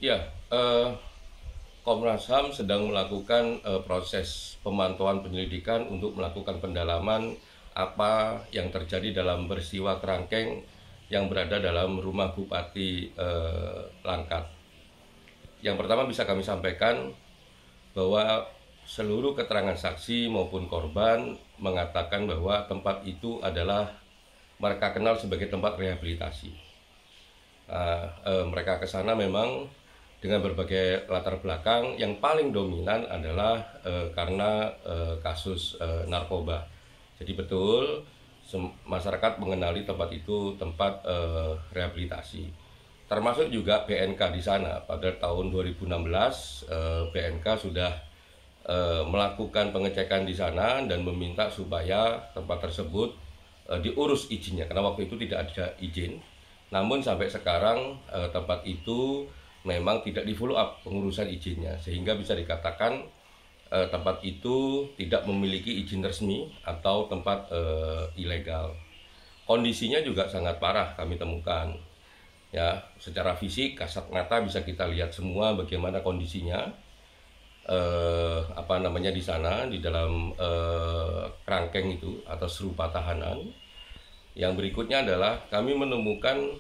Ya, Komnas HAM sedang melakukan proses pemantauan penyelidikan untuk melakukan pendalaman apa yang terjadi dalam peristiwa kerangkeng yang berada dalam rumah Bupati Langkat. Yang pertama bisa kami sampaikan bahwa seluruh keterangan saksi maupun korban mengatakan bahwa tempat itu adalah mereka kenal sebagai tempat rehabilitasi. Mereka ke sana memang dengan berbagai latar belakang. Yang paling dominan adalah karena kasus narkoba. Jadi betul masyarakat mengenali tempat itu tempat rehabilitasi. Termasuk juga BNK di sana. Pada tahun 2016 BNK sudah melakukan pengecekan di sana dan meminta supaya tempat tersebut diurus izinnya, karena waktu itu tidak ada izin. Namun sampai sekarang tempat itu memang tidak di follow up pengurusan izinnya, sehingga bisa dikatakan tempat itu tidak memiliki izin resmi atau tempat ilegal. Kondisinya juga sangat parah kami temukan. Ya, secara fisik kasat mata bisa kita lihat semua bagaimana kondisinya. Di sana di dalam kerangkeng itu atau serupa tahanan. Yang berikutnya adalah kami menemukan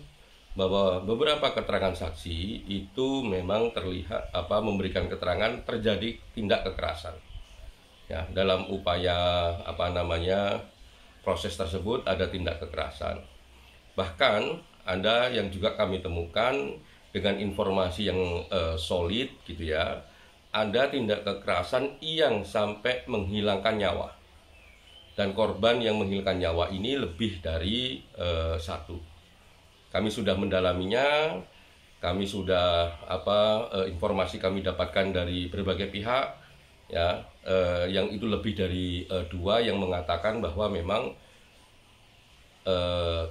bahwa beberapa keterangan saksi itu memang terlihat memberikan keterangan terjadi tindak kekerasan. Ya, dalam upaya proses tersebut ada tindak kekerasan. Bahkan ada yang juga kami temukan dengan informasi yang solid gitu ya. Ada tindak kekerasan yang sampai menghilangkan nyawa. Dan korban yang menghilangkan nyawa ini lebih dari satu. Kami sudah mendalaminya, kami sudah informasi kami dapatkan dari berbagai pihak, ya, yang itu lebih dari dua yang mengatakan bahwa memang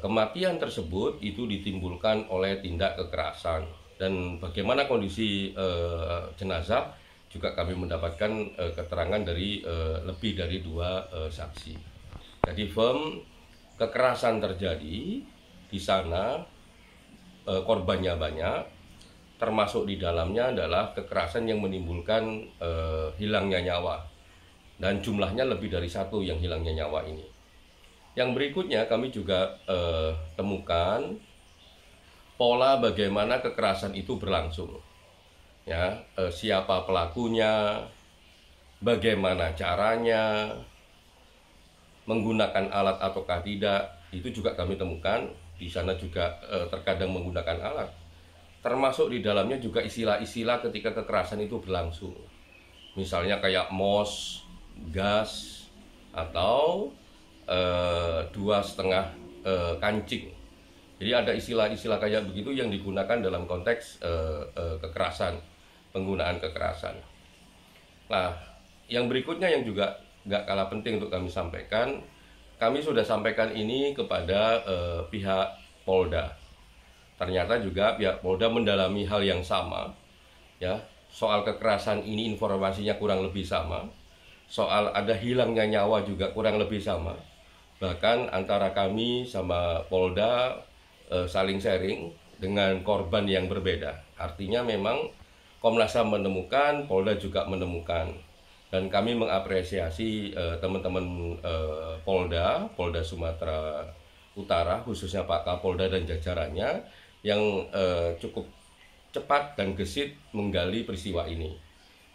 kematian tersebut itu ditimbulkan oleh tindak kekerasan. Dan bagaimana kondisi jenazah juga kami mendapatkan keterangan dari lebih dari dua saksi. Jadi firm kekerasan terjadi di sana, korbannya banyak, termasuk di dalamnya adalah kekerasan yang menimbulkan hilangnya nyawa, dan jumlahnya lebih dari satu yang hilangnya nyawa ini. Yang berikutnya kami juga temukan pola bagaimana kekerasan itu berlangsung. Ya, siapa pelakunya, bagaimana caranya, menggunakan alat ataukah tidak, itu juga kami temukan. Di sana juga terkadang menggunakan alat. Termasuk di dalamnya juga istilah-istilah ketika kekerasan itu berlangsung. Misalnya kayak mos, gas, atau 2,5 kancing. Jadi ada istilah-istilah kayak begitu yang digunakan dalam konteks kekerasan, penggunaan kekerasan. Nah, yang berikutnya yang juga nggak kalah penting untuk kami sampaikan, kami sudah sampaikan ini kepada pihak Polda. Ternyata juga pihak Polda mendalami hal yang sama, ya, soal kekerasan ini informasinya kurang lebih sama, soal ada hilangnya nyawa juga kurang lebih sama. Bahkan antara kami sama Polda saling sharing dengan korban yang berbeda. Artinya memang Komnas HAM menemukan, Polda juga menemukan. Dan kami mengapresiasi teman-teman Polda Sumatera Utara, khususnya Pak Kapolda dan jajarannya yang cukup cepat dan gesit menggali peristiwa ini.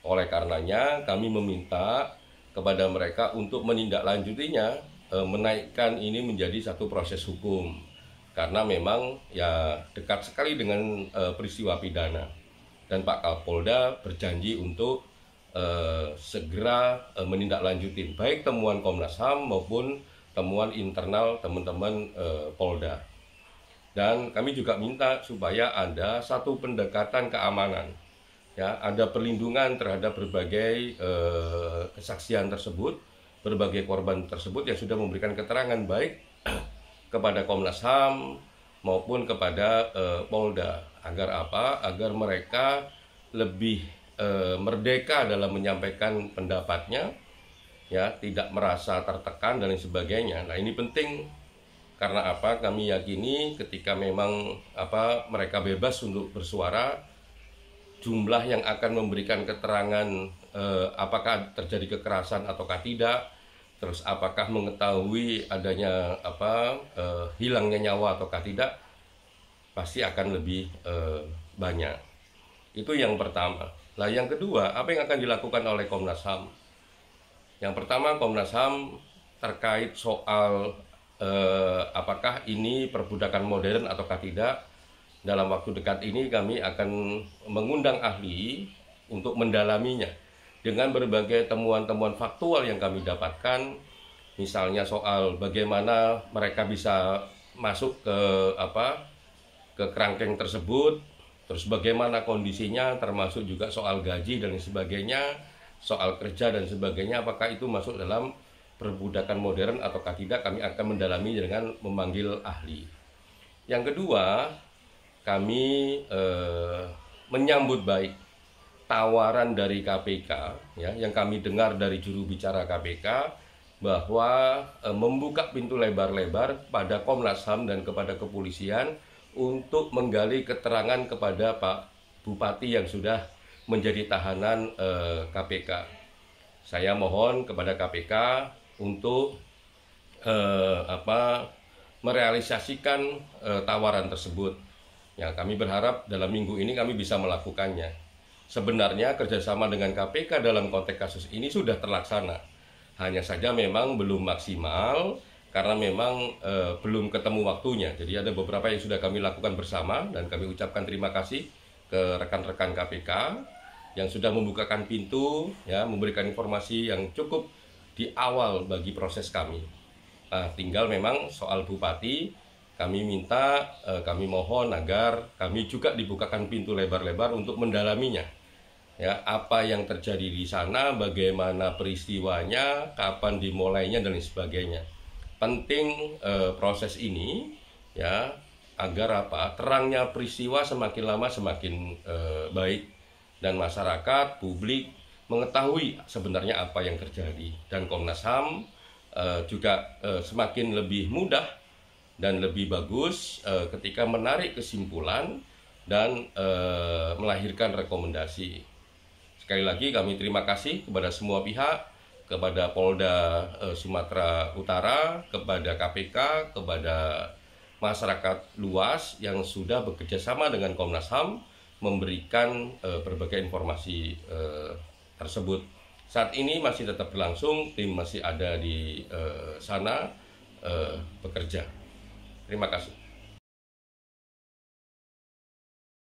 Oleh karenanya kami meminta kepada mereka untuk menindaklanjutinya, menaikkan ini menjadi satu proses hukum, karena memang ya dekat sekali dengan peristiwa pidana. Dan Pak Kapolda berjanji untuk segera menindaklanjuti baik temuan Komnas HAM maupun temuan internal teman-teman Polda. Dan kami juga minta supaya ada satu pendekatan keamanan, ya, ada perlindungan terhadap berbagai kesaksian tersebut, berbagai korban tersebut yang sudah memberikan keterangan baik kepada Komnas HAM maupun kepada Polda. Agar apa? Agar mereka lebih merdeka dalam menyampaikan pendapatnya, ya, tidak merasa tertekan dan lain sebagainya. Nah, ini penting. Karena apa? Kami yakini ketika memang mereka bebas untuk bersuara, jumlah yang akan memberikan keterangan apakah terjadi kekerasan ataukah tidak, terus apakah mengetahui adanya hilangnya nyawa ataukah tidak, pasti akan lebih banyak. Itu yang pertama. Nah, yang kedua, apa yang akan dilakukan oleh Komnas HAM? Yang pertama, Komnas HAM terkait soal apakah ini perbudakan modern ataukah tidak. Dalam waktu dekat ini kami akan mengundang ahli untuk mendalaminya dengan berbagai temuan-temuan faktual yang kami dapatkan, misalnya soal bagaimana mereka bisa masuk ke kerangkeng tersebut, terus bagaimana kondisinya, termasuk juga soal gaji dan sebagainya, soal kerja dan sebagainya, apakah itu masuk dalam perbudakan modern ataukah tidak. Kami akan mendalami dengan memanggil ahli. Yang kedua, kami menyambut baik tawaran dari KPK, ya, yang kami dengar dari juru bicara KPK bahwa membuka pintu lebar-lebar pada Komnas HAM dan kepada kepolisian untuk menggali keterangan kepada Pak Bupati yang sudah menjadi tahanan KPK. Saya mohon kepada KPK untuk merealisasikan tawaran tersebut. Ya, kami berharap dalam minggu ini kami bisa melakukannya. Sebenarnya kerjasama dengan KPK dalam konteks kasus ini sudah terlaksana. Hanya saja memang belum maksimal karena memang belum ketemu waktunya. Jadi ada beberapa yang sudah kami lakukan bersama dan kami ucapkan terima kasih ke rekan-rekan KPK yang sudah membukakan pintu, ya, memberikan informasi yang cukup di awal bagi proses kami. Nah, tinggal memang soal Bupati. Kami minta, kami mohon agar kami juga dibukakan pintu lebar-lebar untuk mendalaminya. Ya, apa yang terjadi di sana, bagaimana peristiwanya, kapan dimulainya dan sebagainya. Penting proses ini, ya, agar terangnya peristiwa semakin lama semakin baik dan masyarakat, publik mengetahui sebenarnya apa yang terjadi, dan Komnas HAM juga semakin lebih mudah dan lebih bagus ketika menarik kesimpulan dan melahirkan rekomendasi. Sekali lagi kami terima kasih kepada semua pihak, kepada Polda Sumatera Utara, kepada KPK, kepada masyarakat luas yang sudah bekerja sama dengan Komnas HAM memberikan berbagai informasi tersebut. Saat ini masih tetap berlangsung, tim masih ada di sana bekerja. Terima kasih.